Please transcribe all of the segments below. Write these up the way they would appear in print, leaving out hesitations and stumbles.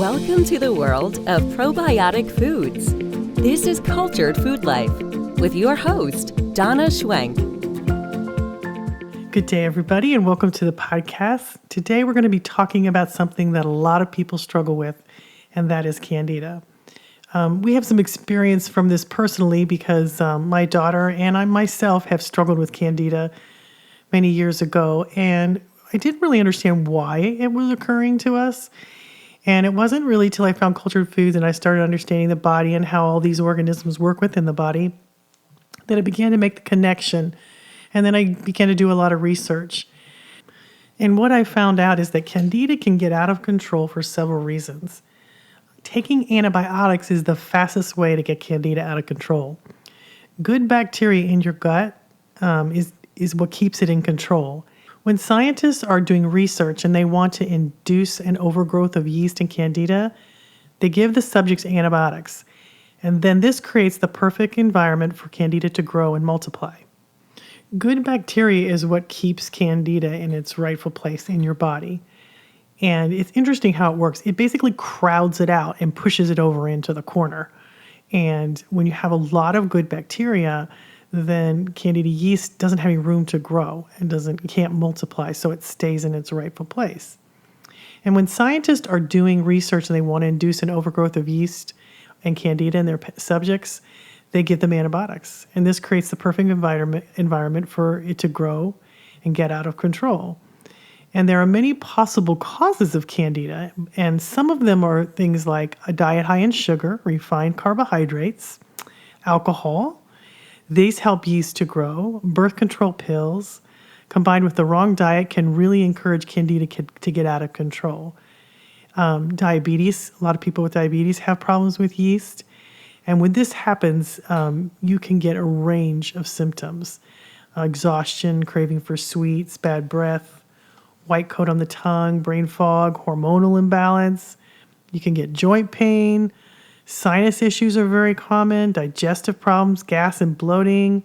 Welcome to the world of probiotic foods. This is Cultured Food Life with your host, Donna Schwenk. Good day, everybody, and welcome to the podcast. Today, we're going to be talking about something that a lot of people struggle with, and that is Candida. We have some experience from this personally because my daughter and I myself have struggled with Candida many years ago, and I didn't really understand why it was occurring to us. And it wasn't really till I found cultured foods and I started understanding the body and how all these organisms work within the body that I began to make the connection. And then I began to do a lot of research. And what I found out is that Candida can get out of control for several reasons. Taking antibiotics is the fastest way to get Candida out of control. Good bacteria in your gut is what keeps it in control. When scientists are doing research and they want to induce an overgrowth of yeast and Candida, they give the subjects antibiotics. And then this creates the perfect environment for Candida to grow and multiply. Good bacteria is what keeps Candida in its rightful place in your body. And it's interesting how it works. It basically crowds it out and pushes it over into the corner. And when you have a lot of good bacteria, then Candida yeast doesn't have any room to grow and can't multiply, so it stays in its rightful place. And when scientists are doing research and they want to induce an overgrowth of yeast and Candida in their subjects, they give them antibiotics. And this creates the perfect environment for it to grow and get out of control. And there are many possible causes of Candida, and some of them are things like a diet high in sugar, refined carbohydrates, alcohol. These help yeast to grow. Birth control pills combined with the wrong diet can really encourage Candida to get out of control. Diabetes, a lot of people with diabetes have problems with yeast. And when this happens, you can get a range of symptoms. Exhaustion, craving for sweets, bad breath, white coat on the tongue, brain fog, hormonal imbalance. You can get joint pain. Sinus issues are very common, digestive problems, gas and bloating,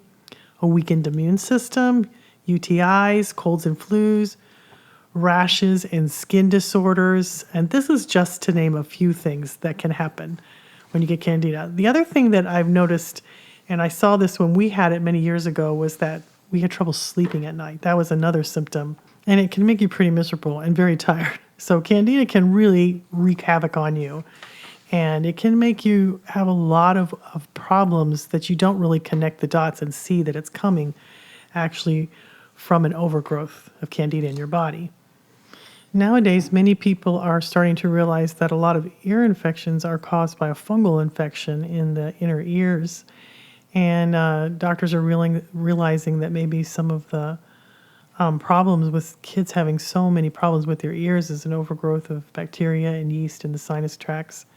a weakened immune system, UTIs, colds and flus, rashes and skin disorders. And this is just to name a few things that can happen when you get Candida. The other thing that I've noticed, and I saw this when we had it many years ago, was that we had trouble sleeping at night. That was another symptom. And it can make you pretty miserable and very tired. So Candida can really wreak havoc on you. And it can make you have a lot of problems that you don't really connect the dots and see that it's coming actually from an overgrowth of Candida in your body. Nowadays, many people are starting to realize that a lot of ear infections are caused by a fungal infection in the inner ears. And doctors are realizing that maybe some of the problems with kids having so many problems with their ears is an overgrowth of bacteria and yeast in the sinus tracts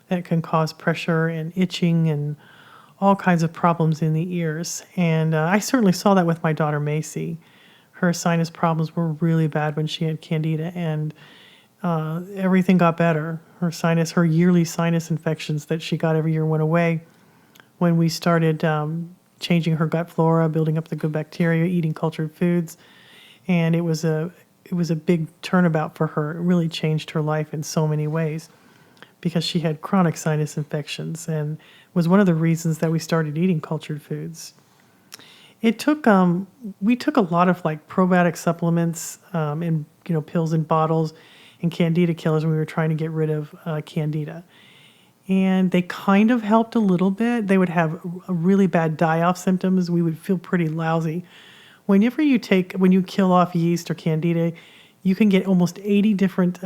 that can cause pressure and itching and all kinds of problems in the ears. And I certainly saw that with my daughter Macy. Her sinus problems were really bad when she had Candida, and everything got better. Her yearly sinus infections that she got every year went away when we started changing her gut flora, building up the good bacteria, eating cultured foods. And it was a big turnabout for her. It really changed her life in so many ways, because she had chronic sinus infections and was one of the reasons that we started eating cultured foods. We took a lot of like probiotic supplements and pills and bottles and Candida killers when we were trying to get rid of Candida. And they kind of helped a little bit. They would have a really bad die-off symptoms. We would feel pretty lousy. When you kill off yeast or Candida, you can get almost 80 different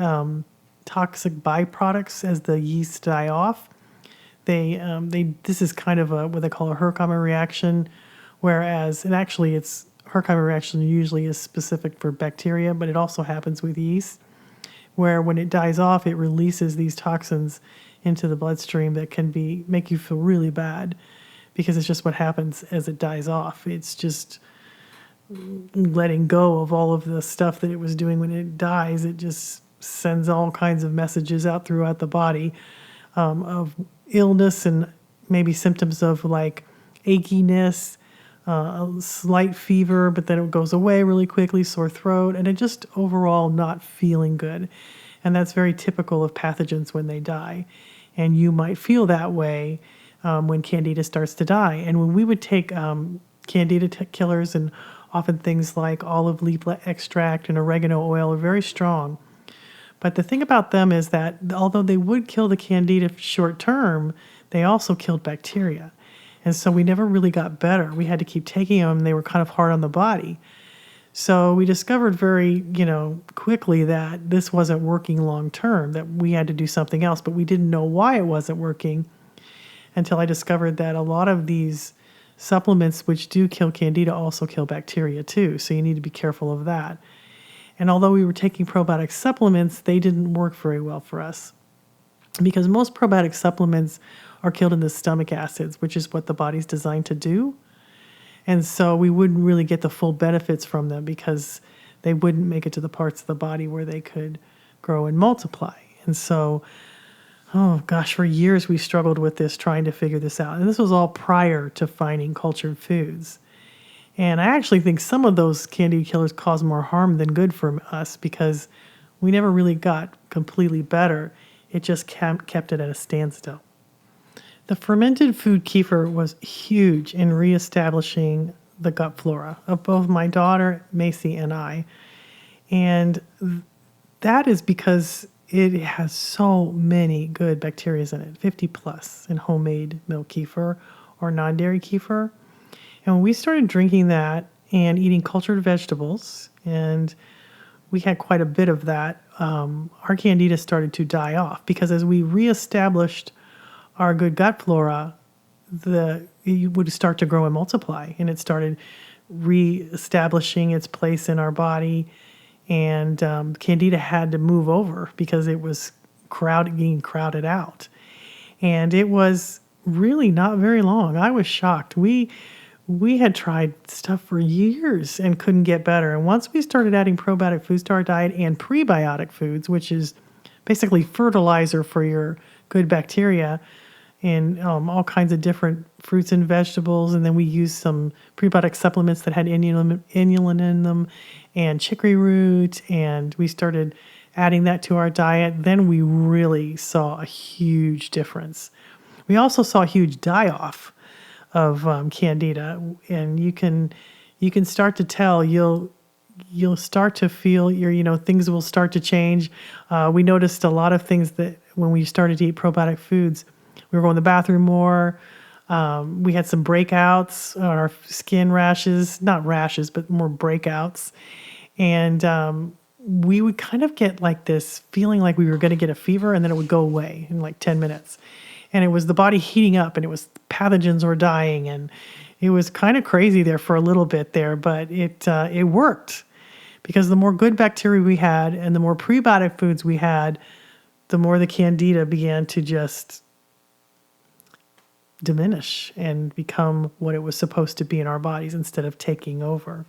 toxic byproducts as the yeast die off. This is kind of what they call a Herkomer reaction, it's Herkomer reaction usually is specific for bacteria, but it also happens with yeast, where when it dies off, it releases these toxins into the bloodstream that can make you feel really bad, because it's just what happens as it dies off. It's just letting go of all of the stuff that it was doing when it dies. It just sends all kinds of messages out throughout the body of illness and maybe symptoms of like achiness, a slight fever, but then it goes away really quickly, sore throat, and it just overall not feeling good. And that's very typical of pathogens when they die. And you might feel that way when Candida starts to die. And when we would take Candida killers, and often things like olive leaf extract and oregano oil are very strong. But the thing about them is that although they would kill the Candida short term, they also killed bacteria. And so we never really got better. We had to keep taking them. They were kind of hard on the body. So we discovered very, quickly that this wasn't working long term, that we had to do something else, but we didn't know why it wasn't working until I discovered that a lot of these supplements which do kill Candida also kill bacteria too. So you need to be careful of that. And although we were taking probiotic supplements, they didn't work very well for us because most probiotic supplements are killed in the stomach acids, which is what the body's designed to do. And so we wouldn't really get the full benefits from them because they wouldn't make it to the parts of the body where they could grow and multiply. And so, oh gosh, for years we struggled with this, trying to figure this out. And this was all prior to finding cultured foods. And I actually think some of those Candida killers cause more harm than good for us because we never really got completely better. It just kept it at a standstill. The fermented food kefir was huge in reestablishing the gut flora of both my daughter, Macy, and I. And that is because it has so many good bacteria in it, 50 plus in homemade milk kefir or non-dairy kefir. And when we started drinking that and eating cultured vegetables, and we had quite a bit of that, our Candida started to die off because as we reestablished our good gut flora, it would start to grow and multiply, and it started reestablishing its place in our body. And Candida had to move over because it was getting crowded out. And it was really not very long. I was shocked. We had tried stuff for years and couldn't get better. And once we started adding probiotic foods to our diet and prebiotic foods, which is basically fertilizer for your good bacteria, in all kinds of different fruits and vegetables. And then we used some prebiotic supplements that had inulin in them and chicory root. And we started adding that to our diet. Then we really saw a huge difference. We also saw a huge die-off of Candida. And you can start to tell, you'll start to feel things will start to change. We noticed a lot of things that when we started to eat probiotic foods, we were going to the bathroom more. We had some breakouts on our skin rashes, not rashes, but more breakouts. And we would kind of get like this feeling like we were going to get a fever, and then it would go away in like 10 minutes. And it was the body heating up, and it was pathogens were dying. And it was kind of crazy there for a little bit there, but it worked because the more good bacteria we had and the more prebiotic foods we had, the more the Candida began to just diminish and become what it was supposed to be in our bodies instead of taking over.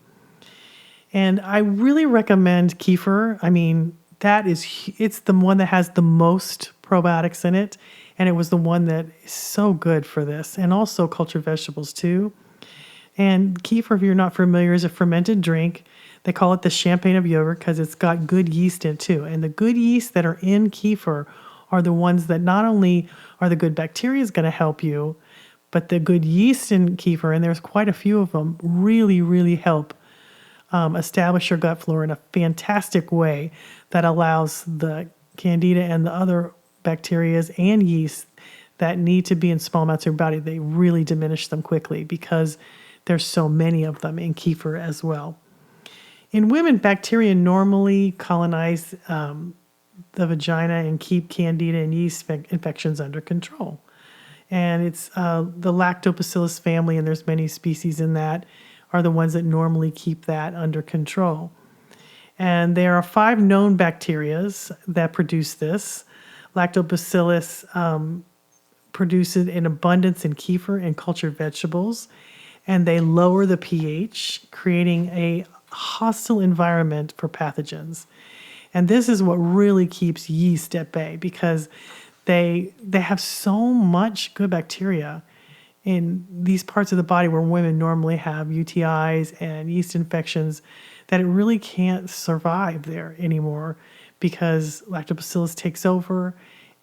And I really recommend kefir. I mean, it's the one that has the most probiotics in it. And it was the one that is so good for this. And also cultured vegetables too. And kefir, if you're not familiar, is a fermented drink. They call it the champagne of yogurt because it's got good yeast in it too. And the good yeast that are in kefir are the ones that not only are the good bacteria is going to help you, but the good yeast in kefir, and there's quite a few of them, really, really help establish your gut flora in a fantastic way that allows the Candida and the other bacteria and yeast that need to be in small amounts of your body, they really diminish them quickly because there's so many of them in kefir as well. In women, bacteria normally colonize the vagina and keep Candida and yeast infections under control. And it's the Lactobacillus family, and there's many species in that, are the ones that normally keep that under control. And there are 5 known bacteria that produce this. Lactobacillus produce it in abundance in kefir and cultured vegetables, and they lower the pH, creating a hostile environment for pathogens. And this is what really keeps yeast at bay because they have so much good bacteria in these parts of the body where women normally have UTIs and yeast infections that it really can't survive there anymore because lactobacillus takes over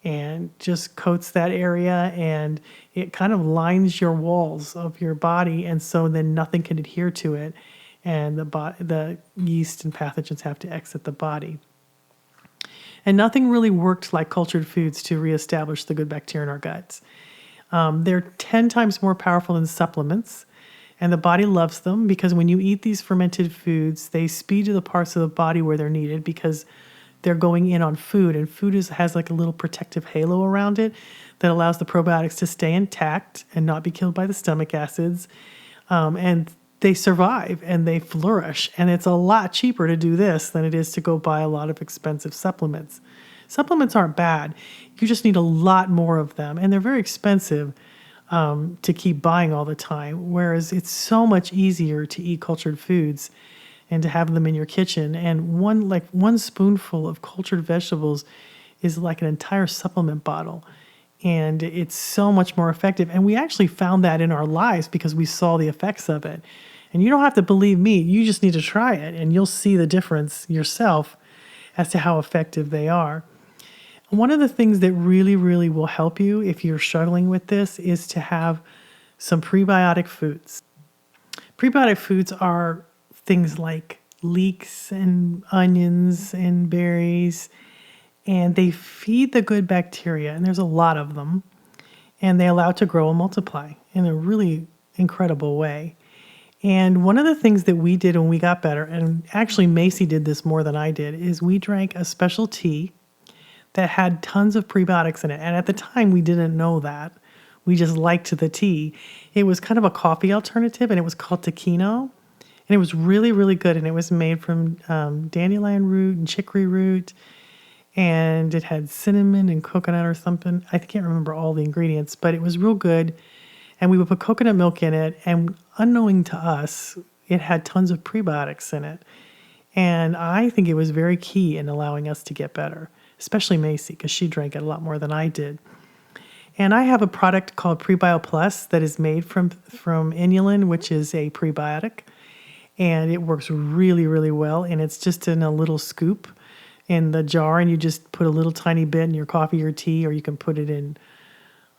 and just coats that area, and it kind of lines your walls of your body, and so then nothing can adhere to it, and the yeast and pathogens have to exit the body. And nothing really worked like cultured foods to reestablish the good bacteria in our guts. They're 10 times more powerful than supplements, and the body loves them because when you eat these fermented foods, they speed to the parts of the body where they're needed because they're going in on food, and food has like a little protective halo around it that allows the probiotics to stay intact and not be killed by the stomach acids. And they survive and they flourish. And it's a lot cheaper to do this than it is to go buy a lot of expensive supplements. Supplements aren't bad. You just need a lot more of them. And they're very expensive to keep buying all the time. Whereas it's so much easier to eat cultured foods and to have them in your kitchen. And one spoonful of cultured vegetables is like an entire supplement bottle. And it's so much more effective. And we actually found that in our lives because we saw the effects of it. And you don't have to believe me. You just need to try it, and you'll see the difference yourself as to how effective they are. One of the things that really, really will help you if you're struggling with this is to have some prebiotic foods. Prebiotic foods are things like leeks and onions and berries, and they feed the good bacteria, and there's a lot of them, and they allow it to grow and multiply in a really incredible way. And one of the things that we did when we got better, and actually Macy did this more than I did, is we drank a special tea that had tons of prebiotics in it. And at the time, we didn't know that. We just liked the tea. It was kind of a coffee alternative, and it was called Taquino. And it was really, really good. And it was made from dandelion root and chicory root. And it had cinnamon and coconut or something. I can't remember all the ingredients, but it was real good. And we would put coconut milk in it. And unknowing to us, it had tons of prebiotics in it. And I think it was very key in allowing us to get better, especially Macy, because she drank it a lot more than I did. And I have a product called Prebio Plus that is made from inulin, which is a prebiotic. And it works really, really well. And it's just in a little scoop in the jar, and you just put a little tiny bit in your coffee or tea, or you can put it in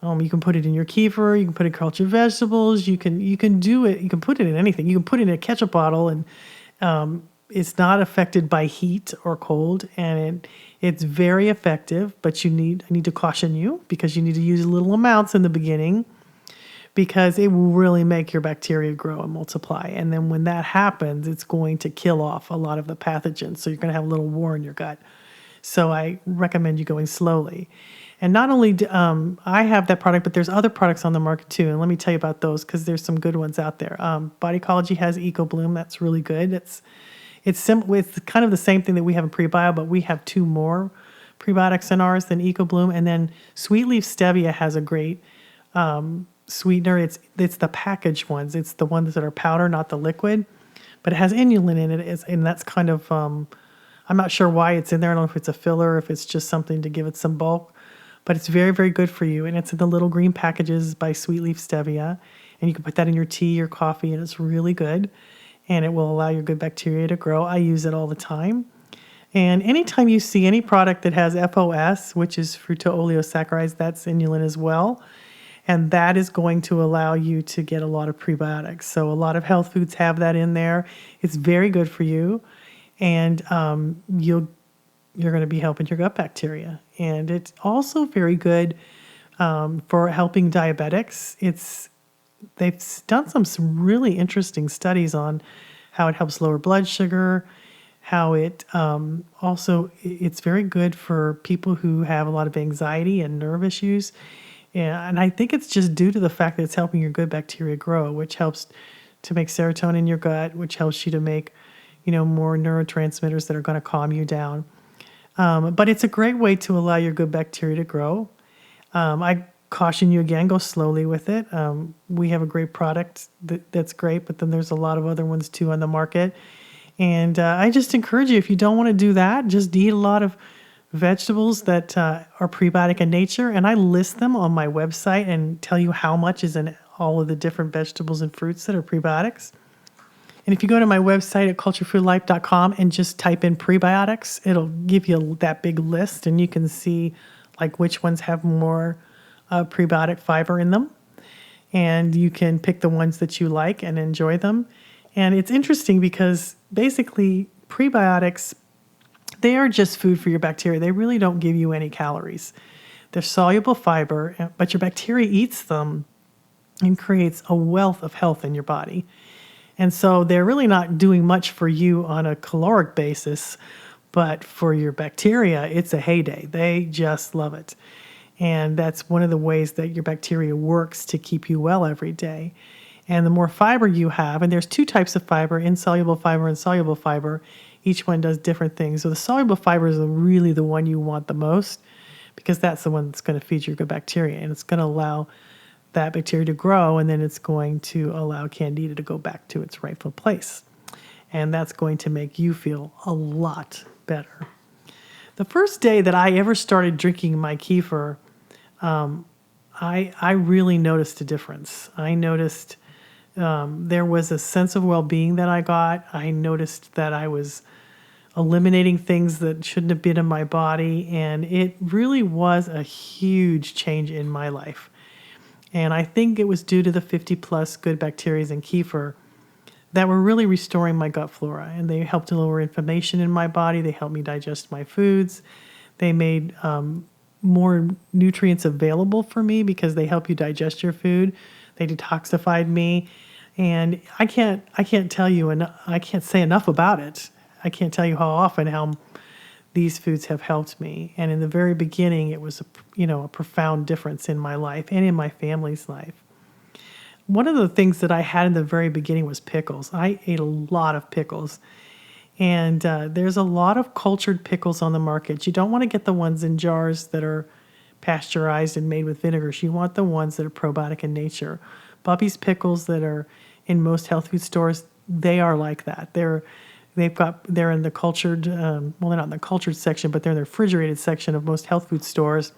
your kefir, you can put it in cultured vegetables, you can do it, you can put it in anything. You can put it in a ketchup bottle, and it's not affected by heat or cold, and it's very effective, but I need to caution you because you need to use little amounts in the beginning because it will really make your bacteria grow and multiply. And then when that happens, it's going to kill off a lot of the pathogens. So you're going to have a little war in your gut. So I recommend you going slowly. And not only do I have that product, but there's other products on the market too. And let me tell you about those because there's some good ones out there. Bodycology has Eco Bloom. That's really good. It's simple. It's kind of the same thing that we have in Prebio, but we have 2 more prebiotics in ours than Eco Bloom. And then Sweet Leaf Stevia has a great sweetener. It's the packaged ones. It's the ones that are powder, not the liquid. But it has inulin in it, and that's kind of I'm not sure why it's in there. I don't know if it's a filler, or if it's just something to give it some bulk. But it's very, very good for you. And it's in the little green packages by Sweet Leaf Stevia. And you can put that in your tea or coffee, and it's really good. And it will allow your good bacteria to grow. I use it all the time. And anytime you see any product that has FOS, which is fructooleosaccharides, that's inulin as well. And that is going to allow you to get a lot of prebiotics. So a lot of health foods have that in there. It's very good for you. And you're going to be helping your gut bacteria. And it's also very good for helping diabetics. They've done some really interesting studies on how it helps lower blood sugar, how it it's very good for people who have a lot of anxiety and nerve issues. And I think it's just due to the fact that it's helping your good bacteria grow, which helps to make serotonin in your gut, which helps you to make, more neurotransmitters that are going to calm you down. But it's a great way to allow your good bacteria to grow. I caution you again, go slowly with it. We have a great product that's great, but then there's a lot of other ones too on the market. And I just encourage you, if you don't want to do that, just eat a lot of vegetables that are prebiotic in nature. And I list them on my website and tell you how much is in all of the different vegetables and fruits that are prebiotics. And if you go to my website at culturedfoodlife.com and just type in prebiotics, it'll give you that big list, and you can see like which ones have more prebiotic fiber in them. And you can pick the ones that you like and enjoy them. And it's interesting because basically prebiotics, they are just food for your bacteria. They really don't give you any calories. They're soluble fiber, but your bacteria eats them and creates a wealth of health in your body. And so they're really not doing much for you on a caloric basis, but for your bacteria, it's a heyday. They just love it. And that's one of the ways that your bacteria works to keep you well every day. And the more fiber you have, and there's two types of fiber, insoluble fiber and soluble fiber. Each one does different things. So the soluble fiber is really the one you want the most because that's the one that's going to feed your good bacteria. And it's going to allow that bacteria to grow, and then it's going to allow Candida to go back to its rightful place. And that's going to make you feel a lot better. The first day that I ever started drinking my kefir, I really noticed a difference. I noticed there was a sense of well-being that I got. I noticed that I was eliminating things that shouldn't have been in my body, and it really was a huge change in my life. And I think it was due to the 50 plus good bacteria in kefir that were really restoring my gut flora. And they helped to lower inflammation in my body. They helped me digest my foods. They made more nutrients available for me because they help you digest your food. They detoxified me. And I can't tell you, and I can't say enough about it. I can't tell you how these foods have helped me. And in the very beginning, it was a profound difference in my life and in my family's life. One of the things that I had in the very beginning was pickles. I ate a lot of pickles. And there's a lot of cultured pickles on the market. You don't want to get the ones in jars that are pasteurized and made with vinegars. You want the ones that are probiotic in nature. Bubby's pickles that are in most health food stores, they are like that. They're in the cultured, they're not in the cultured section, but they're in the refrigerated section of most health food stores.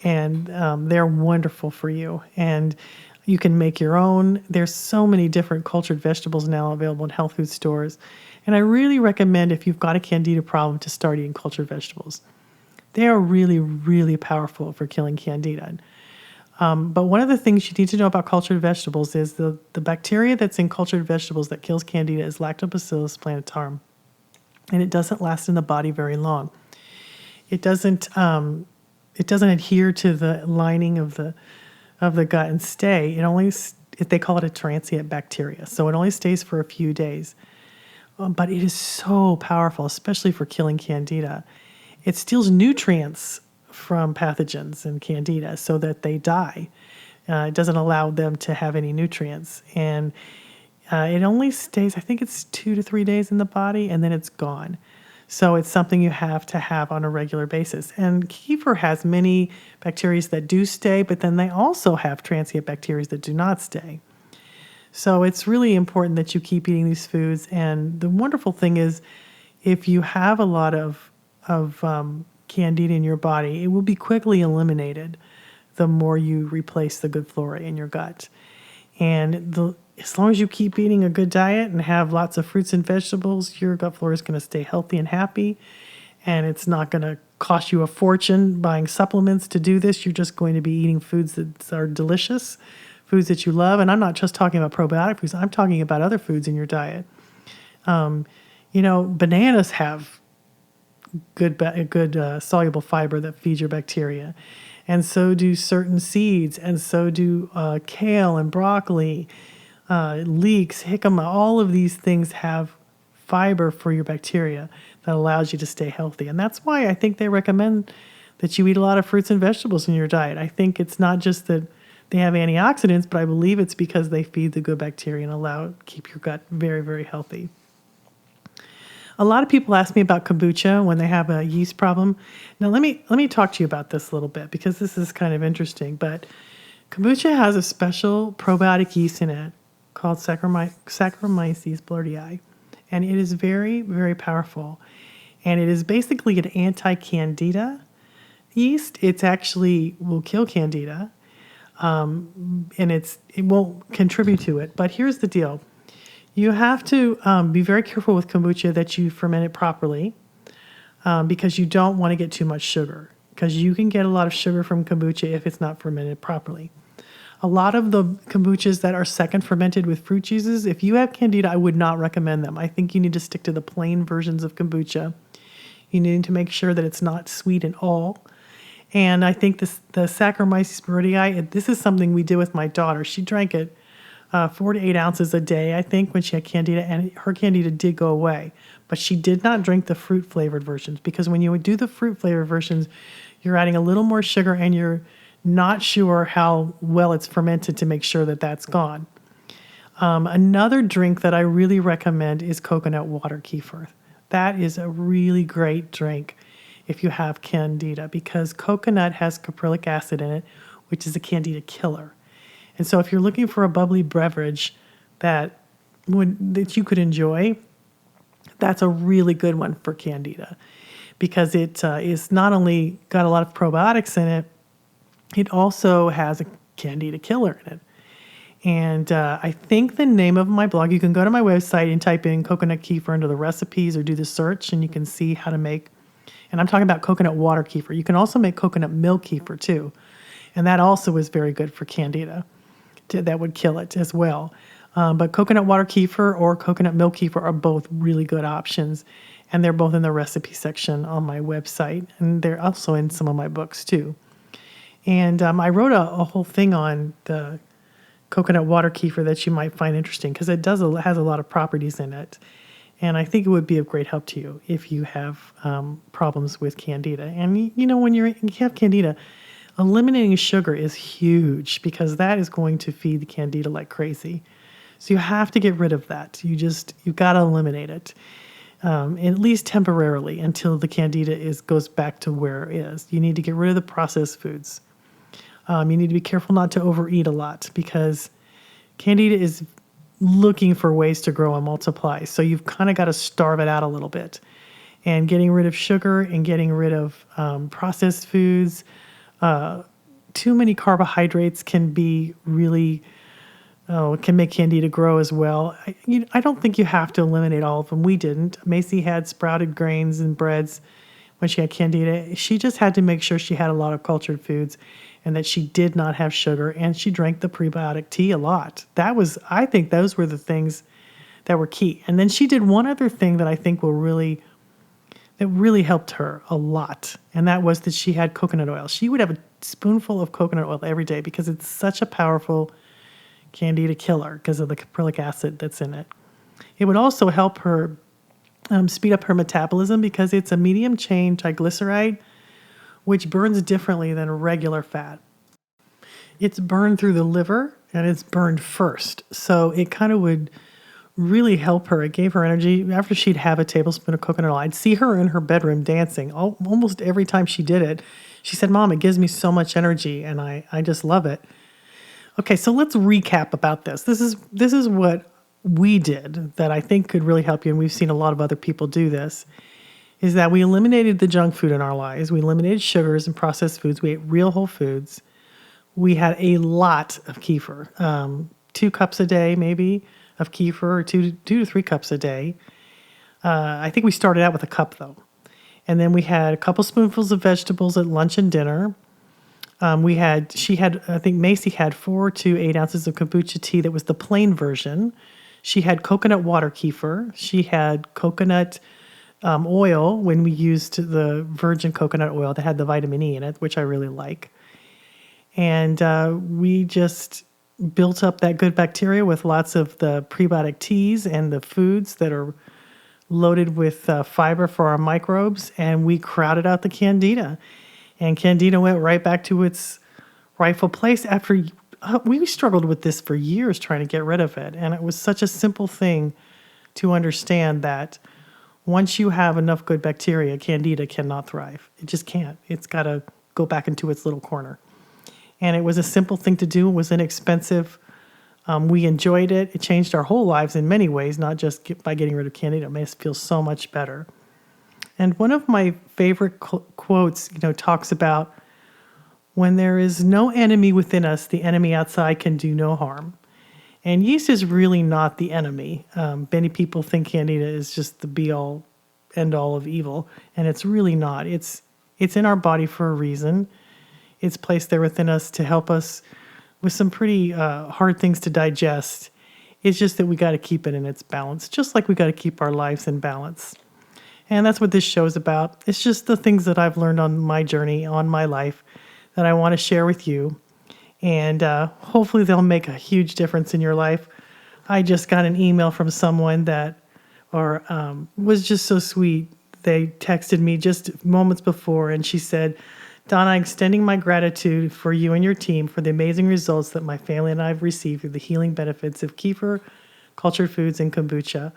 And they're wonderful for you. And you can make your own. There's so many different cultured vegetables now available in health food stores. And I really recommend, if you've got a Candida problem, to start eating cultured vegetables. They are really, really powerful for killing Candida. But one of the things you need to know about cultured vegetables is the bacteria that's in cultured vegetables that kills Candida is Lactobacillus plantarum. And it doesn't last in the body very long. It doesn't adhere to the lining of the gut and stay. They call it a transient bacteria. So it only stays for a few days. But it is so powerful, especially for killing Candida. It steals nutrients from pathogens and Candida so that they die. It doesn't allow them to have any nutrients. And it only stays, I think it's 2 to 3 days in the body, and then it's gone. So it's something you have to have on a regular basis. And kefir has many bacteria that do stay, but then they also have transient bacteria that do not stay. So it's really important that you keep eating these foods. And the wonderful thing is, if you have a lot of Candida in your body, it will be quickly eliminated the more you replace the good flora in your gut. And as long as you keep eating a good diet and have lots of fruits and vegetables, your gut flora is going to stay healthy and happy. And it's not going to cost you a fortune buying supplements to do this. You're just going to be eating foods that are delicious, foods that you love. And I'm not just talking about probiotic foods. I'm talking about other foods in your diet. Bananas have good soluble fiber that feeds your bacteria. And so do certain seeds, and so do kale and broccoli, leeks, jicama. All of these things have fiber for your bacteria that allows you to stay healthy. And that's why I think they recommend that you eat a lot of fruits and vegetables in your diet. I think it's not just that they have antioxidants, but I believe it's because they feed the good bacteria and keep your gut very, very healthy. A lot of people ask me about kombucha when they have a yeast problem. Now, let me talk to you about this a little bit because this is kind of interesting. But kombucha has a special probiotic yeast in it called Saccharomyces boulardii, and it is very, very powerful. And it is basically an anti-Candida yeast. It actually will kill Candida, and it won't contribute to it. But here's the deal. You have to be very careful with kombucha that you ferment it properly because you don't want to get too much sugar, because you can get a lot of sugar from kombucha if it's not fermented properly. A lot of the kombuchas that are second fermented with fruit juices, if you have Candida, I would not recommend them. I think you need to stick to the plain versions of kombucha. You need to make sure that it's not sweet at all. And I think the Saccharomyces bordii, this is something we did with my daughter. She drank it 4 to 8 ounces a day, I think, when she had Candida, and her Candida did go away. But she did not drink the fruit-flavored versions, because when you do the fruit-flavored versions, you're adding a little more sugar and you're not sure how well it's fermented to make sure that that's gone. Another drink that I really recommend is coconut water kefir. That is a really great drink if you have Candida, because coconut has caprylic acid in it, which is a Candida killer. And so if you're looking for a bubbly beverage that you could enjoy, that's a really good one for Candida, because it is not only got a lot of probiotics in it, it also has a Candida killer in it. And I think the name of my blog, you can go to my website and type in coconut kefir into the recipes or do the search, and you can see how to make, and I'm talking about coconut water kefir. You can also make coconut milk kefir too. And that also is very good for Candida. That would kill it as well. But coconut water kefir or coconut milk kefir are both really good options. And they're both in the recipe section on my website. And they're also in some of my books too. And I wrote a whole thing on the coconut water kefir that you might find interesting, because it has a lot of properties in it. And I think it would be of great help to you if you have problems with Candida. And when you have Candida, eliminating sugar is huge, because that is going to feed the Candida like crazy. So you have to get rid of that. You've got to eliminate it, at least temporarily, until the Candida goes back to where it is. You need to get rid of the processed foods. You need to be careful not to overeat a lot, because Candida is looking for ways to grow and multiply. So you've kind of got to starve it out a little bit. And getting rid of sugar and getting rid of processed foods, too many carbohydrates can be really, can make Candida grow as well. I don't think you have to eliminate all of them. We didn't. Macy had sprouted grains and breads when she had Candida. She just had to make sure she had a lot of cultured foods and that she did not have sugar, and she drank the prebiotic tea a lot. I think those were the things that were key. And then she did one other thing that I think that really helped her a lot, and that was that she had coconut oil. She would have a spoonful of coconut oil every day, because it's such a powerful Candida killer because of the caprylic acid that's in it. It would also help her speed up her metabolism, because it's a medium chain triglyceride, which burns differently than regular fat. It's burned through the liver, and it's burned first. So it kind of would really help her. It gave her energy. After she'd have a tablespoon of coconut oil, I'd see her in her bedroom dancing. Almost every time she did it, she said, "Mom, it gives me so much energy, and I just love it." Okay, so let's recap about this. This is what we did that I think could really help you, and we've seen a lot of other people do this, is that we eliminated the junk food in our lives. We eliminated sugars and processed foods. We ate real whole foods. We had a lot of kefir, 2 cups a day maybe of kefir, or 2 to 3 cups a day. I think we started out with a cup though. And then we had a couple spoonfuls of vegetables at lunch and dinner. I think Macy had 4 to 8 ounces of kombucha tea that was the plain version. She had coconut water kefir. She had coconut oil when we used the virgin coconut oil that had the vitamin E in it, which I really like. And we just built up that good bacteria with lots of the prebiotic teas and the foods that are loaded with fiber for our microbes, and we crowded out the Candida. And Candida went right back to its rightful place after we struggled with this for years trying to get rid of it. And it was such a simple thing to understand that once you have enough good bacteria, Candida cannot thrive. It just can't. It's got to go back into its little corner. And it was a simple thing to do. It was inexpensive. We enjoyed it. It changed our whole lives in many ways, not just by getting rid of Candida. It made us feel so much better. And one of my favorite quotes, talks about, when there is no enemy within us, the enemy outside can do no harm. And yeast is really not the enemy. Many people think Candida is just the be-all, end-all of evil, and it's really not. It's in our body for a reason. It's placed there within us to help us with some pretty hard things to digest. It's just that we got to keep it in its balance, just like we got to keep our lives in balance. And that's what this show is about. It's just the things that I've learned on my journey, on my life, that I want to share with you. And hopefully they'll make a huge difference in your life. I just got an email from someone that was just so sweet. They texted me just moments before, and she said, Donna, I'm extending my gratitude for you and your team for the amazing results that my family and I have received through the healing benefits of Kefir, cultured foods, and Kombucha.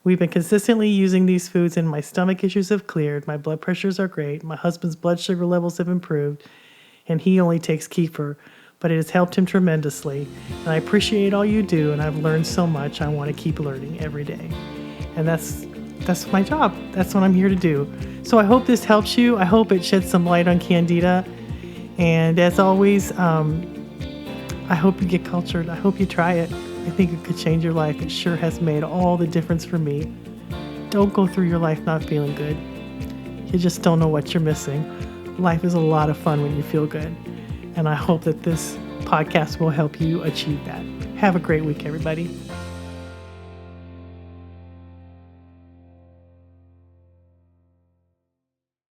We've been consistently using these foods, and my stomach issues have cleared. My blood pressures are great. My husband's blood sugar levels have improved, and he only takes Kefir, but it has helped him tremendously. And I appreciate all you do, and I've learned so much. I want to keep learning every day. And that's my job. That's what I'm here to do. So I hope this helps you. I hope it sheds some light on Candida. And as always, I hope you get cultured. I hope you try it. I think it could change your life. It sure has made all the difference for me. Don't go through your life not feeling good. You just don't know what you're missing. Life is a lot of fun when you feel good. And I hope that this podcast will help you achieve that. Have a great week, everybody.